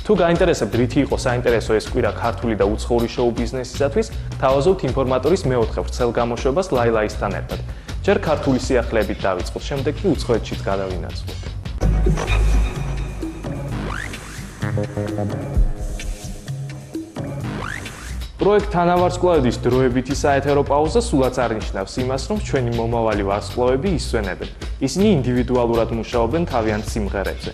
თუ გაინტერესებთ რითი იყო საინტერესო ეს კვირა ქართული და უცხოური შოუ ბიზნესისათვის, თავაზობთ ინფორმატორის მეოთხე ვრცელ გამოშვებას ლაილაისთან ერთად. ჯერ ქართული სიახლეებით დავიწყოთ, შემდეგ კი უცხოეთშიც გადავინაცვლოთ. პროექტ თანავარსკვლავედის დროებითი საეთერო პაუზა სულაც არნიშნავს იმას, რომ ჩვენი მომავალი ვარსკვლავები ისვენებენ. ისინი ინდივიდუალურად მუშაობენ თავიანთ სიმღერებზე.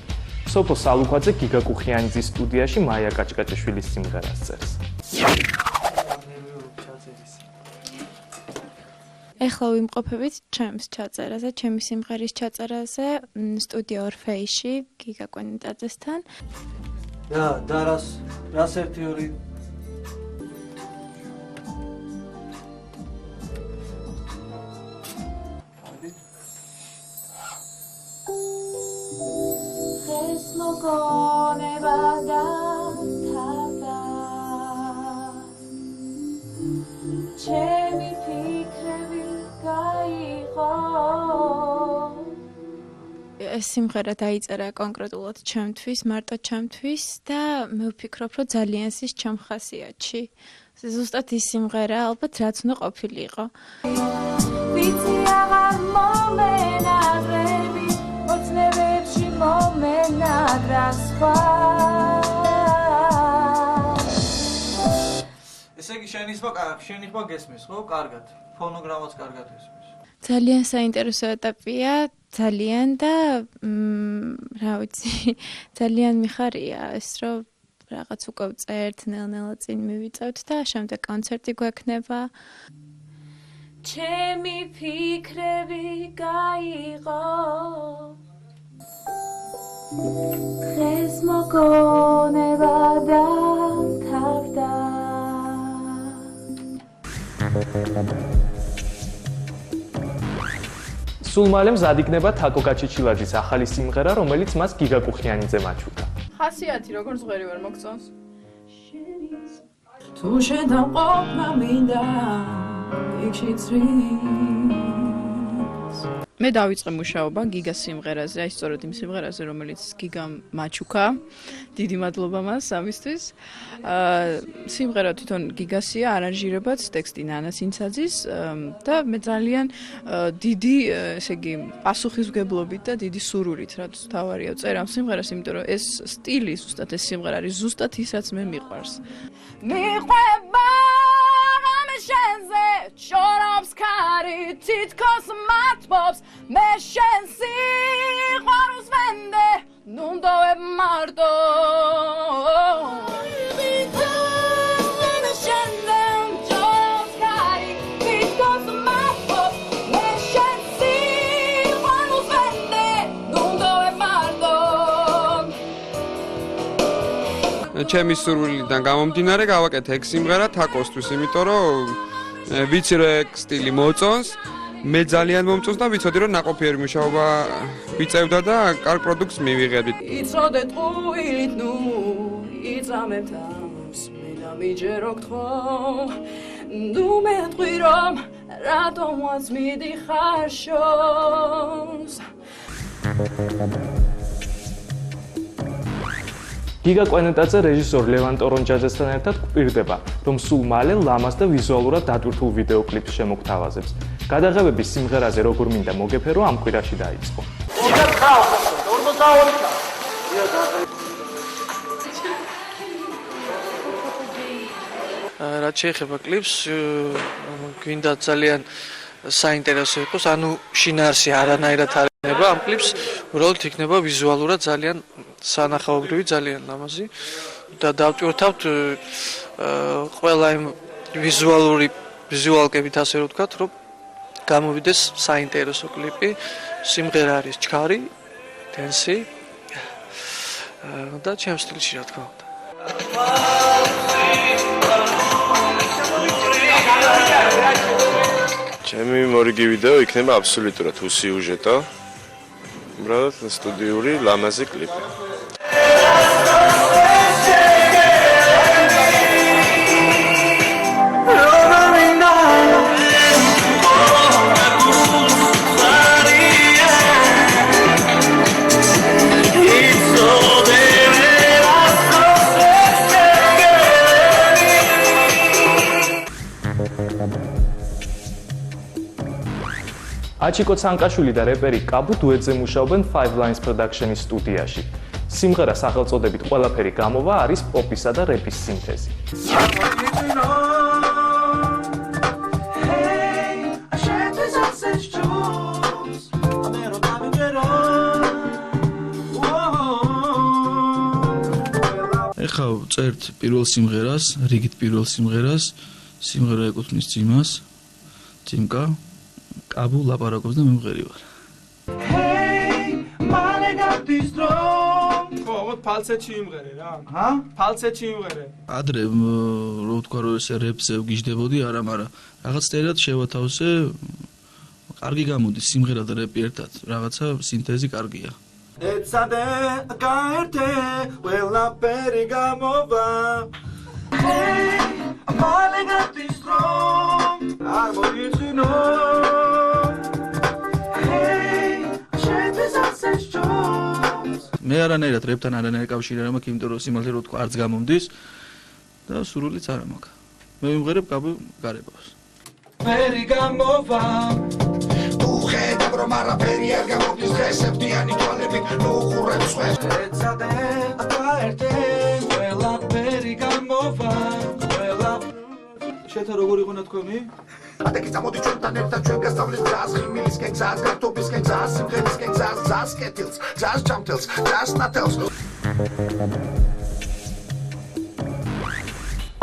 სოფო სალუქვაძე გიგა კუხიანიძის სტუდიაში მაია კაჭკაჭაშვილის სიმღერას წერს. ეხლა ვიმყოფებით ჩემს ჩაწერაზე, ჩემი სიმღერის ჩაწერაზე, სტუდია ორფეიში, გიგა კუხიანიძესთან. და რას ერთი ორი ჩემი ფიქრები გაიყო ეს სიმღერა დაიწერა კონკრეტულად ჩემთვის, მარტო ჩემთვის და მე ვფიქრობ, რომ ძალიან ის ჩემ ხასიათში. ზუსტად ის სიმღერა, ალბათ რაც უნდა ყოფილიყო. ვიცი აღარ მომენატრები, მოცნებებში მომენატრა სხვა. ესე იგი შენი ხმა გესმის, ხო? კარგად. ფონოგრამაც კარგად ესმის. ძალიან საინტერესო ეტაპია, ძალიან და რა ვიცი, ძალიან მიხარია ეს, რომ რაღაც უკვე ვწერთ, ნელ-ნელა წინ მივიწევთ და შემდეგ კონცერტი გვექნება. ჩემი ფიქრები გაიყო დღეს მოგონება დამთავრდა. სულ მალე მზად იქნება თაკო გაჩიჩილაძის ახალი სიმღერა, რომელიც მას გიგა კუხიანიძე მაჩუქა. ხასიათი როგორ ზღერი ვერ მოგწონს? თუ შენთან ყოფნა მინდა მე დავიწყე მუშაობა გიგას სიმღერაზე, აი სწორედ იმ სიმღერაზე, რომელიც გიგამ მაჩუქა. დიდი მადლობა მას ამისთვის. სიმღერა თვითონ გიგასია, არანჟირებაც ტექსტი ნანა სინცაძის და მე ძალიან დიდი, ესე იგი, პასუხისმგებლობით და დიდი სურვილით რაც თავარია ვწერ ამ სიმღერას, იმიტომ რომ ეს სტილი ზუსტად ეს სიმღერა არის ზუსტად ის, რაც მე მიყვარს. მიყვება შენზე შორობს ქარი თითქოს მათბობს მე შენ სიყვარულს ვენდე ნუნდოვებ მარტო ჩემი სურვილიდან გამომდინარე გავაკეთე ეგ სიმღერა თაკოსთვის, იმიტომ რომ ვიცი რომ ეგ სტილი მოწონს, მე ძალიან მომწონს და ვიცოდი რომ ნაყოფიერი მუშაობა ვიწევდა და კარგ პროდუქტს მივიღებდით. იცოდე ტყუილით ნუ იწამებთ ამს მე დამიჯერო გთხოვ ნუ მეტყვი რომ რატომაც მიდიხარ შორს. გიგა კუხიანიძე რეჟისორ ლევან ტორონჯაძესთან ერთად გვპირდება, რომ სულ მალე ლამაზ და ვიზუალურად დატვირთულ ვიდეო კლიპს შემოგთავაზებს. გადაღებები სიმღერაზე როგორ მინდა მოგეფერო ამ კვირაში დაიწყო. რაც შეეხება კლიპს, გვინდა ძალიან საინტერესო იყოს, ანუ შინაარსი არანაირად არ იქნება ამ კლიპს, უბრალოდ იქნება ვიზუალურად ძალიან სანახაობრივი, ძალიან ლამაზი და დავტვირთავთ ყველა იმ ვიზუალკებით, ასე რომ ვთქვათ, რომ გამოვიდეს საინტერესო კლიპი. სიმღერა არის ჩქარი, დენსი და ჩემ სტილში, რა თქმა უნდა. ჩემი მორიგი ვიდეო იქნება აბსოლუტურად უსიუჟეტო, უბრალოდ სტუდიური ლამაზი კლიპი. აჩიკო ცანკაშვილი და რეპერი კაბუ დუეტზე მუშაობენ Five Lines Production-ის სტუდიაში. სიმღერა სახელწოდებით ყველაფერი გამოვა არის პოპისა და რეპის სინთეზი. ეხლა წერთ პირველ სიმღერას, რიგით პირველ სიმღერას, სიმღერა ეკუთვნის ძიმას, ძიმკა, კაბუ ლაპარაკობს და მე მღერი ვარ. ფალცეტში იმღერე რა. ჰა? ფალცეტში იმღერე. ადრე რო ვთქვა რომ ესე რეპზე ვგიჟდებოდი, არა, მაგრამ რაღაც წერად შევათავსე, კარგი გამოდის სიმღერა და რეპი ერთად, რაღაცა სინთეზი კარგია. ეცადე გაერთე ყველაფერი გამოვა მალე გატისტრო არ მოიცინო მე არანაირად რეპთან არანაირი კავშირი არ მაქვს, იმიტომ რომ სიმართლე რო ვთქვა არც გამომდის და სურვილიც არ მაქვს. მე ვიმღერებ კაბუ გარებავს. ფერი გამოვა ხედავ რომ არაფერი არ გამოდის დღესებდიანი თვალებით მოუხურებს ხვეს ეცადე გაერთე ყველაფერი გამოვა ყველა შეთა როგორ იყო ნათქვამი? ადექი წამოდი ჩვენთან ერთად ჩვენ გასწავლის გზას ხიმილისკენ გზას გართობისკენ გზას სიმღერისკენ გზას გზას კეთილს გზას ჯამთელს გზას ნათელს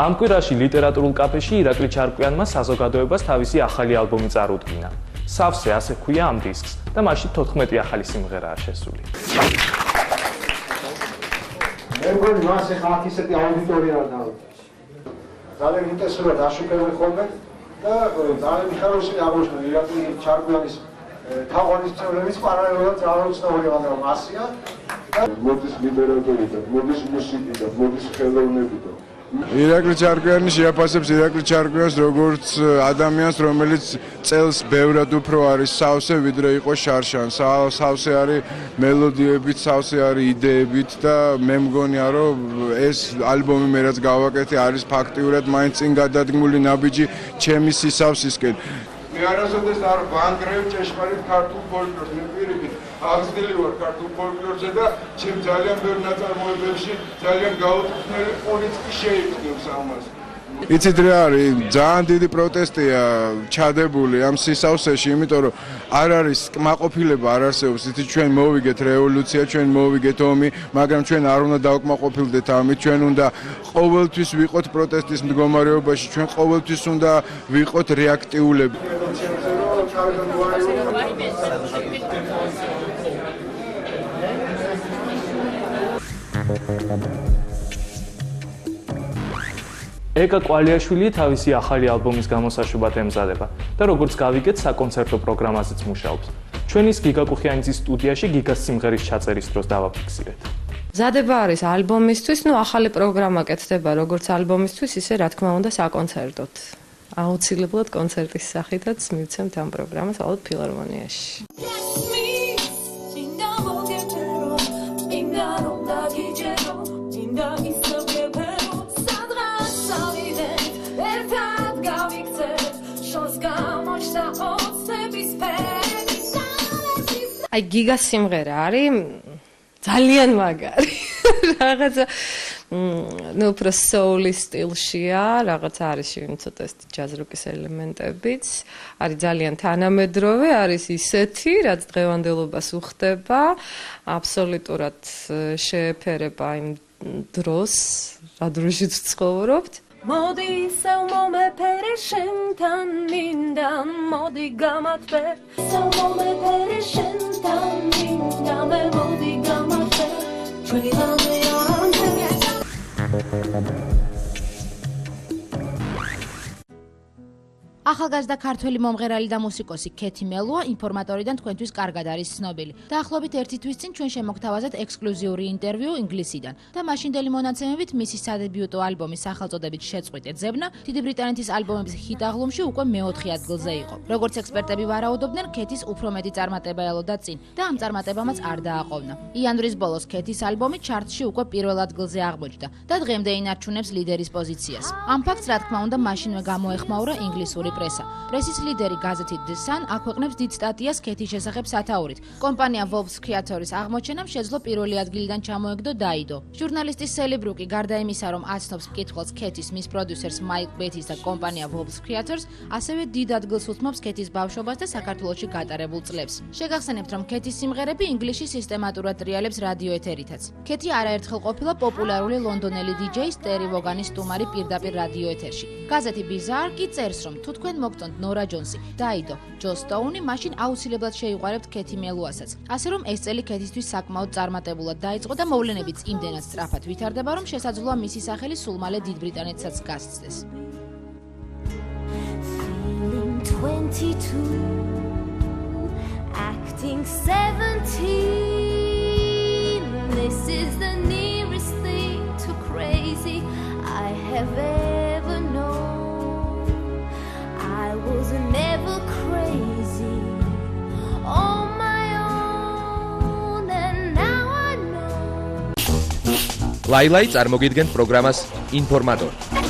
ამ კვირაში ლიტერატურულ კაფეში ირაკლი ჩარკვიანმა საზოგადოებას თავისი ახალი ალბომი წარუდგინა. სავსე ასე ქვია ამ დისკს და მასში 14 ახალი სიმღერაა შესული. მე მგონი მას ახლა ისეთი აუდიტორია არ დავიწყოს. ძალიან ინტენსიურად აშუქებენ ხოლმე და ძალიან მიხაროსი აღმოჩნდა ირაკლი ჩარკვიანის თაყვანის წევრების პარალელურად ძალაუცნაური მასია და მოდის ლიტერატურა და მოდის მუსიკა და მოდის ხელოვნები და ირაკლი ჩარკვიანი შეაფასებს ირაკლი ჩარკვიანს როგორც ადამიანს, რომელიც წელს ბევრად უფრო არის სავსე, ვიდრე იყო შარშან. სავსე არის მელოდიებით, სავსე არის იდეებით და მე მგონია, რომ ეს ალბომი მე რაც გავაკეთე არის ფაქტიურად მაინც წინ გადადგმული ნაბიჯი ჩემი სისავსისკენ. მე არასოდეს არ ვანგრევ ჭეშმარიტ ქართულ ფოლკლორს, მე პირიქით აღზრდილი ვარ ქართულ ფოლკლორზე და ჩემ ძალიან ბევრ ნაწარმოებებში ძალიან გაუწნელი ყურიც კი შეიგრძნობს ამას. იცით რა არის, ძალიან დიდი პროტესტია ჩადებული ამ სისავსეში, იმიტომ რომ არ არის კმაყოფილება არ არსებობს. იცით ჩვენ მოვიგეთ რევოლუცია, ჩვენ მოვიგეთ ომი, მაგრამ ჩვენ არ უნდა დავკმაყოფილდეთ ამით, ჩვენ უნდა ყოველთვის ვიყოთ პროტესტის მდგომარეობაში, ჩვენ ყოველთვის უნდა ვიყოთ რეაქტიულები. ეკა კვალიაშვილი თავისი ახალი ალბომის გამოსაშვებად ემზადება და როგორც გავიგეთ, საკონცერტო პროგრამაზეც მუშაობს. ჩვენ ის გიგა კუხიანიძის სტუდიაში გიგას სიმღერის ჩაწერის დროს დავაფიქსირეთ. მზადება არის ალბომისთვის, ახალი პროგრამა კეთდება როგორც ალბომისთვის, ისე რა თქმა უნდა საკონცერტოდ. აუცილებლად კონცერტის სახითაც მივცემთ ამ პროგრამას ალბათ ფილარმონიაში. აი გიგას სიმღერა არის ძალიან მაგარი. რაღაცა უფრო soul-ის სტილშია, რაღაც არის ცოტა ჯაზ-როკის ელემენტებიც, არის ძალიან თანამედროვე, არის ისეთი, რაც დღევანდელობას უხდება, აბსოლუტურად შეეფერება იმ დროს, რა დროშიც ვცხოვრობთ. მოდი ისევ მომეფერე შენთან მინდა მოდი გამათბე ისევ მომეფერე შენთან მინდა მე მოდი გამათბე ჩვენი ღამე ახალგაზრდა ქართველი მომღერალი და მუსიკოსი ქეთი მელუა ინფორმატორიდან თქვენთვის კარგად არის ცნობილი. დაახლოებით 1 თვის წინ ჩვენ შემოგთავაზეთ ექსკლუზიური ინტერვიუ ინგლისიდან და მაშინდელი მონაცემებით მისი სადებიუტო ალბომის სახელწოდებით შეწყვიტე ძებნა დიდი ბრიტანეთის ალბომების ჰიტ აღლუმში უკვე მე-4 ადგილზე იყო. როგორც ექსპერტები ვარაუდობდნენ, ქეთის უფრო მეტი წარმატება ელოდა წინ და ამ წარმატებამაც არ დააყოვნა. იანვრის ბოლოს ქეთის ალბომი ჩარტში უკვე პირველ ადგილზე აღმოჩნდა და დღემდე ინარჩუნებს ლიდერის პოზიციას. ამ ფაქტს რა თქმა უნდა მაშინვე გამოეხმაურა ინგლისური პრესა. პრესის ლიდერი გაზეთი The Sun აქვეყნებს დიდ სტატიას ქეთის შესახებ სათაურით. კომპანია Wolves Creators აღმოჩენამ შეძლო პირველი ადგილიდან ჩამოეგდო დაიდო. ჟურნალისტი სელი ბრუკი გარდა იმისა, რომ აცნობს მკითხველს ქეთის მის პროდიუსერს მაიკ ბეთის და კომპანია Wolves Creators, ასევე დიდ ადგილს უთმობს ქეთის ბავშვობას და საქართველოში გატარებულ წლებს. შეგახსენებთ, რომ ქეთის სიმღერები ინგლისში სისტემატურად ტრიალებს რადიო ეთერითაც. ქეთი არაერთხელ ყოფილა პოპულარული ლონდონელი DJ სტერი ვოგანის სტუმარი პირდაპირ რადიო ეთერში. გაზეთი Bizarre კი წერს, რომ თუ თქვენ მოგწონთ ნორა ჯონსი, დაიდო, ჯო სტოუნი, მაშინ აუცილებლად შეიყვარებთ ქეთი მელუასაც. ასე რომ ეს წელი ქეთისთვის საკმაოდ წარმატებულად დაიწყო და მოვლენებიც იმდენად სწრაფად ვითარდება, რომ შესაძლოა მისი სახელი სულ მალე დიდ ბრიტანეთსაც გასცდეს. 22 acting 17 this is the nearest thing to crazy I have ever known I was never crazy on my own and now I know ლაილაი წარმოგიდგენთ პროგრამას ინფორმატორი